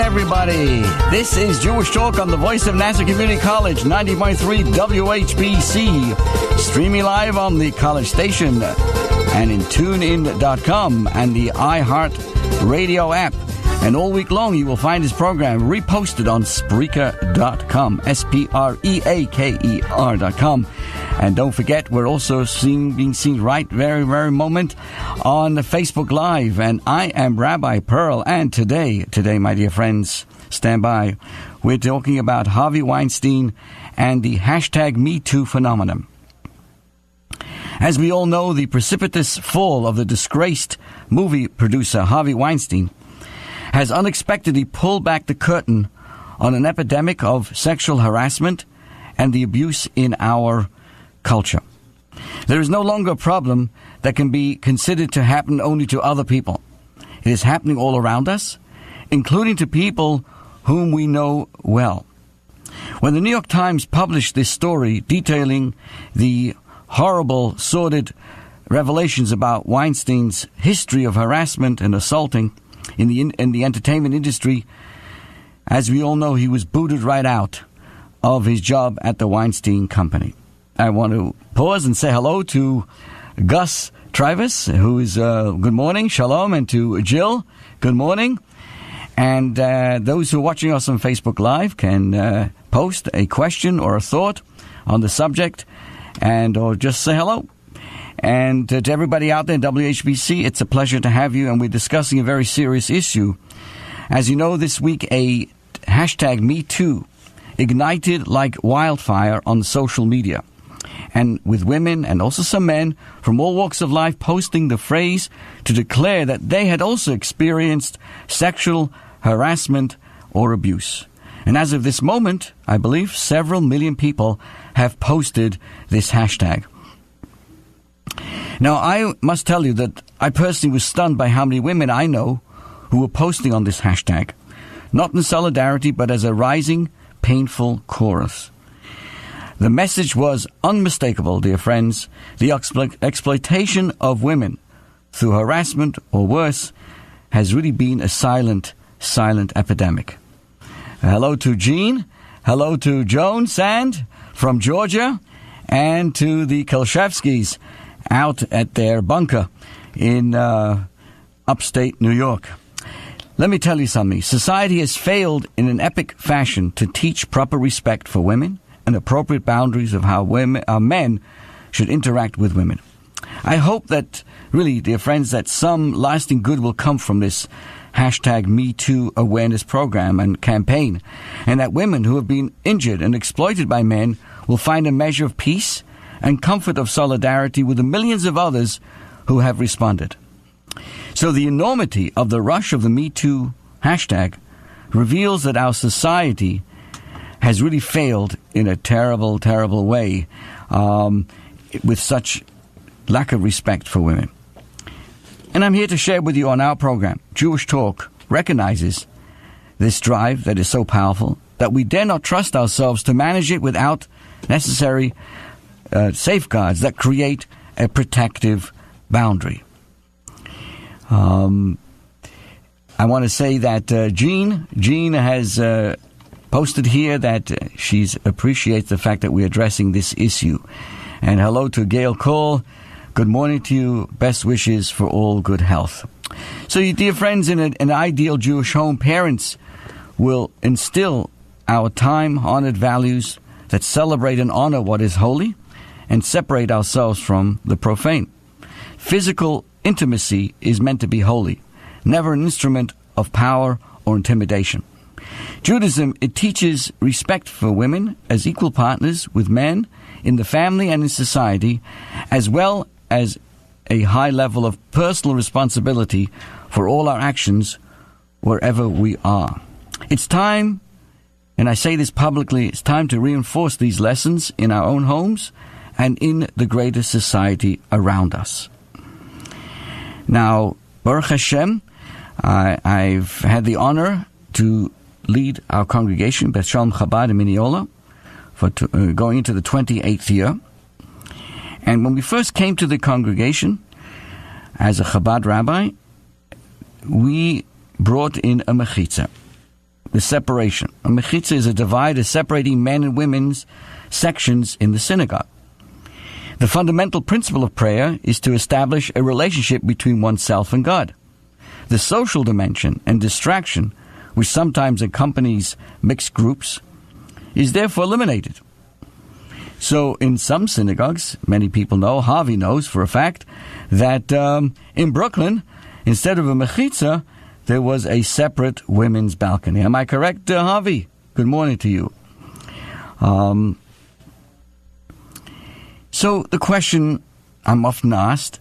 everybody. This is Jewish Talk on the Voice of Nassau Community College, 90.3 WHBC. Streaming live on the college station and in TuneIn.com and the iHeart Radio app. And all week long, you will find this program reposted on Spreaker.com, Spreaker.com. And don't forget, we're also being seen right very moment on Facebook Live. And I am Rabbi Pearl. And today, my dear friends, stand by. We're talking about Harvey Weinstein and the hashtag #MeToo phenomenon. As we all know, the precipitous fall of the disgraced movie producer Harvey Weinstein has unexpectedly pulled back the curtain on an epidemic of sexual harassment and the abuse in our culture. There is no longer a problem that can be considered to happen only to other people. It is happening all around us, including to people whom we know well. When the New York Times published this story detailing the horrible, sordid revelations about Weinstein's history of harassment and assaulting in the entertainment industry, as we all know, he was booted right out of his job at the Weinstein Company. I want to pause and say hello to Gus Travis, who is good morning, shalom, and to Jill, good morning. And those who are watching us on Facebook Live can post a question or a thought on the subject, or just say hello. And to everybody out there in WHBC, it's a pleasure to have you, and we're discussing a very serious issue. As you know, this week a hashtag #MeToo ignited like wildfire on social media, and with women and also some men from all walks of life posting the phrase to declare that they had also experienced sexual harassment or abuse. And as of this moment, I believe several million people have posted this hashtag. Now, I must tell you that I personally was stunned by how many women I know who were posting on this hashtag, not in solidarity, but as a rising, painful chorus. The message was unmistakable, dear friends. The exploitation of women through harassment or worse has really been a silent epidemic. Hello to Jean. Hello to Joan Sand from Georgia, and to the Kolshevskis out at their bunker in upstate New York. Let me tell you something. Society has failed in an epic fashion to teach proper respect for women and appropriate boundaries of how men should interact with women. I hope that, really, dear friends, that some lasting good will come from this hashtag #MeToo awareness program and campaign, and that women who have been injured and exploited by men will find a measure of peace and comfort of solidarity with the millions of others who have responded. So the enormity of the rush of the #MeToo hashtag reveals that our society has really failed in a terrible way, with such lack of respect for women. And I'm here to share with you on our program, Jewish Talk recognizes this drive that is so powerful that we dare not trust ourselves to manage it without necessary safeguards that create a protective boundary. I want to say that Jean has posted here that she appreciates the fact that we're addressing this issue. And hello to Gail Cole. Good morning to you. Best wishes for all good health. So, you dear friends, in an ideal Jewish home, parents will instill our time-honored values that celebrate and honor what is holy and separate ourselves from the profane. Physical intimacy is meant to be holy, never an instrument of power or intimidation. Judaism, it teaches respect for women as equal partners with men in the family and in society, as well as a high level of personal responsibility for all our actions wherever we are. It's time, and I say this publicly, it's time to reinforce these lessons in our own homes and in the greater society around us. Now, Baruch Hashem, I've had the honor to lead our congregation, Beth Shalom Chabad in Mineola, for going into the 28th year. And when we first came to the congregation as a Chabad rabbi, we brought in a mechitza. the separation. A mechitza is a divider separating men and women's sections in the synagogue. The fundamental principle of prayer is to establish a relationship between oneself and God. The social dimension and distraction, which sometimes accompanies mixed groups, is therefore eliminated. So in some synagogues, many people know, Harvey knows for a fact, that in Brooklyn, instead of a mechitza, there was a separate women's balcony. Am I correct, Harvey? Good morning to you. So the question I'm often asked,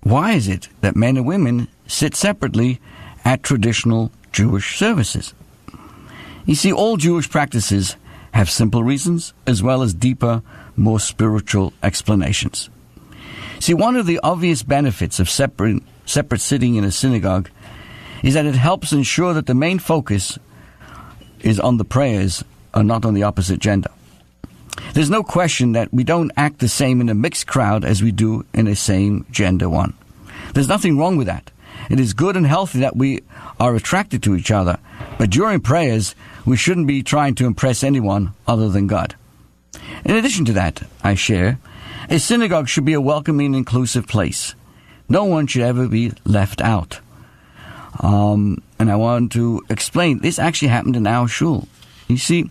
why is it that men and women sit separately at traditional Jewish services? You see, all Jewish practices have simple reasons as well as deeper, more spiritual explanations. See, one of the obvious benefits of separate sitting in a synagogue is that it helps ensure that the main focus is on the prayers and not on the opposite gender. There's no question that we don't act the same in a mixed crowd as we do in a same gender one. There's nothing wrong with that. It is good and healthy that we are attracted to each other, but during prayers, we shouldn't be trying to impress anyone other than God. In addition to that, I share, a synagogue should be a welcoming and inclusive place. No one should ever be left out. And I want to explain, this actually happened in our shul. You see,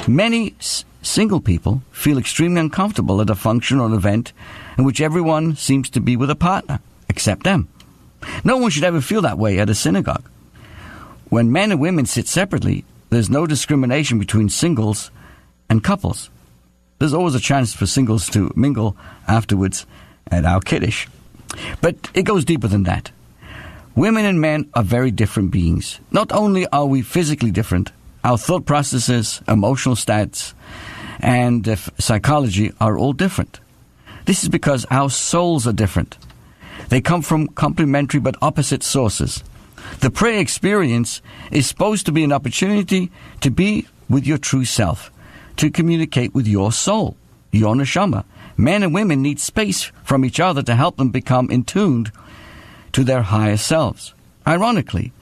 many single people feel extremely uncomfortable at a function or an event in which everyone seems to be with a partner, except them. No one should ever feel that way at a synagogue. When men and women sit separately, there's no discrimination between singles and couples. There's always a chance for singles to mingle afterwards at our kiddush. But it goes deeper than that. Women and men are very different beings. Not only are we physically different, our thought processes, emotional states, and psychology are all different. This is because our souls are different. They come from complementary but opposite sources. The prayer experience is supposed to be an opportunity to be with your true self, to communicate with your soul, your neshama. Men and women need space from each other to help them become in tune to their higher selves. Ironically,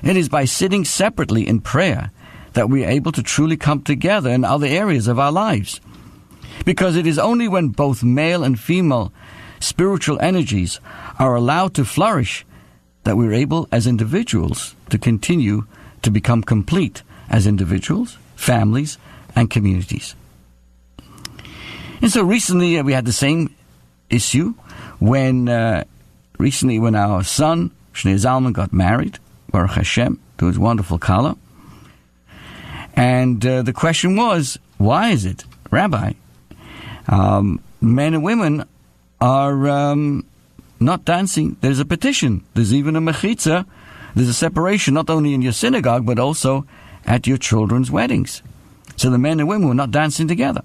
it is by sitting separately in prayer that we are able to truly come together in other areas of our lives. Because it is only when both male and female spiritual energies are allowed to flourish that we're able as individuals to continue to become complete as individuals, families, and communities. And so recently we had the same issue when our son, Shneur Zalman, got married, Baruch Hashem, to his wonderful Kala. And the question was, why is it, Rabbi, men and women are not dancing? There's a petition. There's even a mechitza. There's a separation not only in your synagogue, but also at your children's weddings. So the men and women were not dancing together.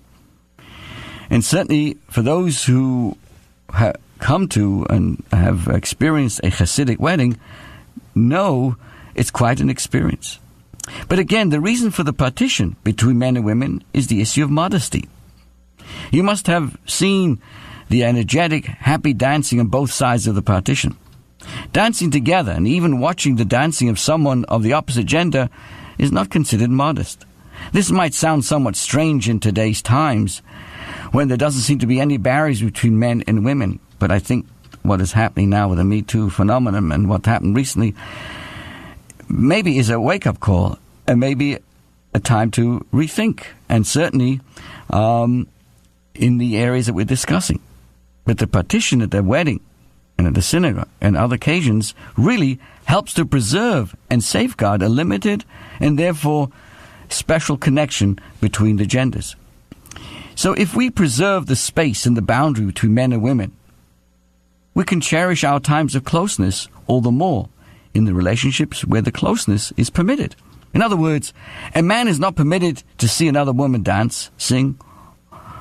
And certainly for those who come to and have experienced a Hasidic wedding, know it's quite an experience. But again, the reason for the partition between men and women is the issue of modesty. You must have seen the energetic, happy dancing on both sides of the partition. Dancing together and even watching the dancing of someone of the opposite gender is not considered modest. This might sound somewhat strange in today's times, when there doesn't seem to be any barriers between men and women. But I think what is happening now with the Me Too phenomenon and what happened recently maybe is a wake-up call and maybe a time to rethink, and certainly in the areas that we're discussing. But the partition at their wedding and at the synagogue and other occasions really helps to preserve and safeguard a limited and therefore special connection between the genders. So if we preserve the space and the boundary between men and women, we can cherish our times of closeness all the more in the relationships where the closeness is permitted. In other words, a man is not permitted to see another woman dance, sing,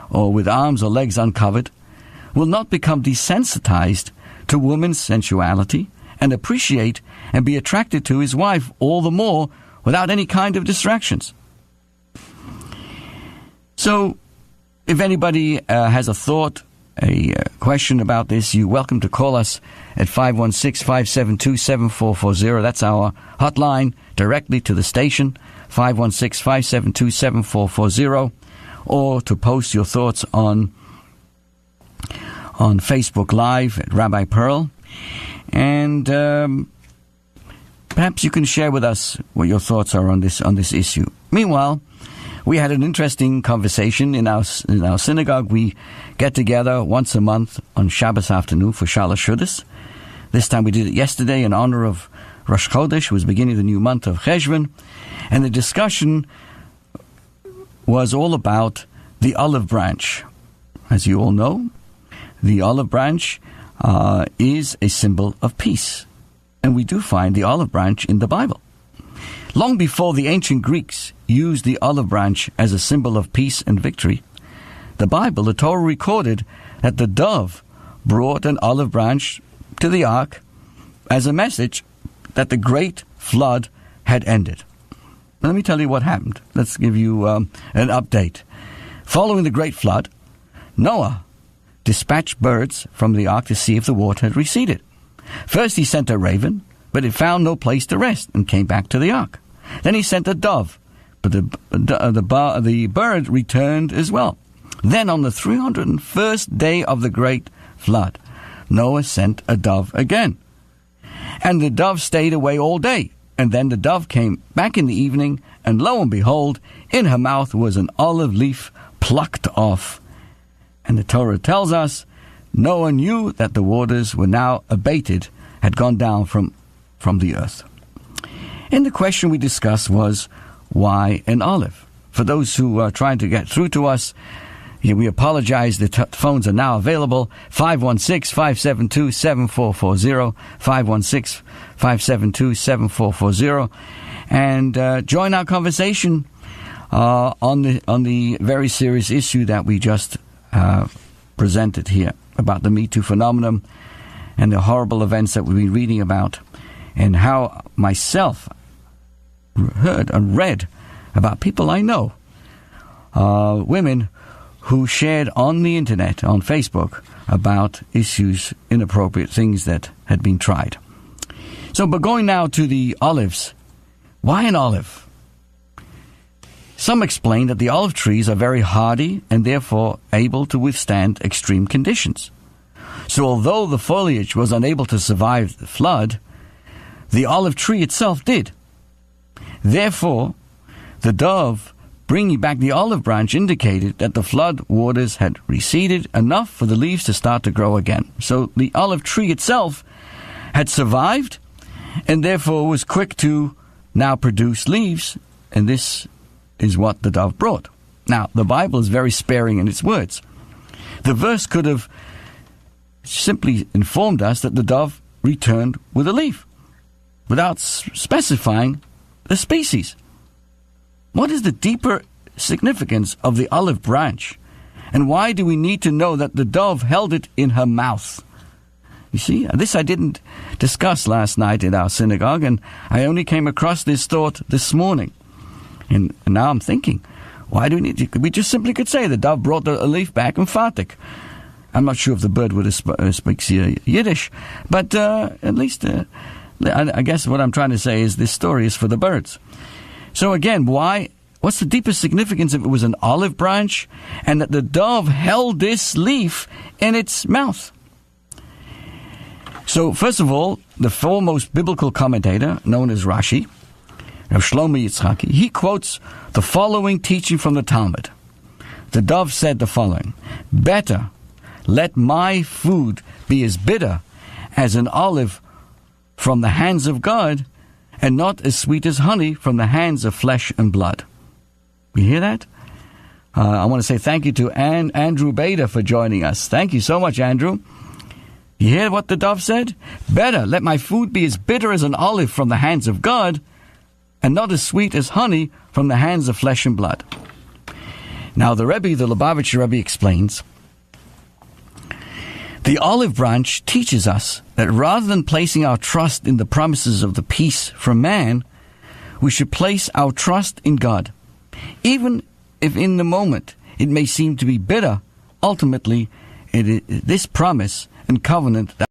or with arms or legs uncovered, will not become desensitized to woman's sensuality and appreciate and be attracted to his wife all the more without any kind of distractions. So, if anybody has a thought, a question about this, you're welcome to call us at 516-572-7440. That's our hotline directly to the station, 516-572-7440, or to post your thoughts on Facebook Live at Rabbi Pearl. And perhaps you can share with us what your thoughts are on this issue. Meanwhile, we had an interesting conversation in our synagogue. We get together once a month on Shabbos afternoon for Shalosh Shudas. This time we did it yesterday in honor of Rosh Chodesh, who was beginning the new month of Cheshvan. And the discussion was all about the olive branch. As you all know, the olive branch is a symbol of peace. And we do find the olive branch in the Bible. Long before the ancient Greeks used the olive branch as a symbol of peace and victory, the Bible, the Torah, recorded that the dove brought an olive branch to the ark as a message that the great flood had ended. Let me tell you what happened. Let's give you an update. Following the great flood, Noah dispatched birds from the ark to see if the water had receded. First he sent a raven, but it found no place to rest and came back to the ark. Then he sent a dove, but the bird returned as well. Then on the 301st day of the great flood, Noah sent a dove again. And the dove stayed away all day. And then the dove came back in the evening, and lo and behold, in her mouth was an olive leaf plucked off. And the Torah tells us, Noah knew that the waters were now abated, had gone down from the earth. And the question we discussed was, why an olive? For those who are trying to get through to us, we apologize. The phones are now available. 516-572-7440. 516-572-7440. And join our conversation on the very serious issue that we just presented here about the Me Too phenomenon and the horrible events that we've been reading about, and how myself heard and read about people I know, women who shared on the internet, on Facebook, about issues, inappropriate things that had been tried. So, but going now to the olives, why an olive? Some explain that the olive trees are very hardy and therefore able to withstand extreme conditions. So although the foliage was unable to survive the flood, the olive tree itself did. Therefore, the dove bringing back the olive branch indicated that the flood waters had receded enough for the leaves to start to grow again. So the olive tree itself had survived and therefore was quick to now produce leaves, and this is what the dove brought. Now, the Bible is very sparing in its words. The verse could have simply informed us that the dove returned with a leaf, without specifying the species. What is the deeper significance of the olive branch? And why do we need to know that the dove held it in her mouth? You see, this I didn't discuss last night in our synagogue, and I only came across this thought this morning. And now I'm thinking, why do we need to? We just simply could say the dove brought a leaf back and fartik. I'm not sure if the bird would have speaks Yiddish, but at least I guess what I'm trying to say is this story is for the birds. So again, why? What's the deepest significance if it was an olive branch and that the dove held this leaf in its mouth? So first of all, the foremost biblical commentator, known as Rashi, Rav Shlomo Yitzchaki, he quotes the following teaching from the Talmud. The dove said the following: "Better let my food be as bitter as an olive from the hands of God, and not as sweet as honey from the hands of flesh and blood." You hear that? I want to say thank you to Andrew Bader for joining us. Thank you so much, Andrew. You hear what the dove said? Better let my food be as bitter as an olive from the hands of God, and not as sweet as honey from the hands of flesh and blood. Now the Rebbe, the Lubavitcher Rebbe, explains, the olive branch teaches us that rather than placing our trust in the promises of the peace from man, we should place our trust in God. Even if in the moment it may seem to be bitter, ultimately it is this promise and covenant that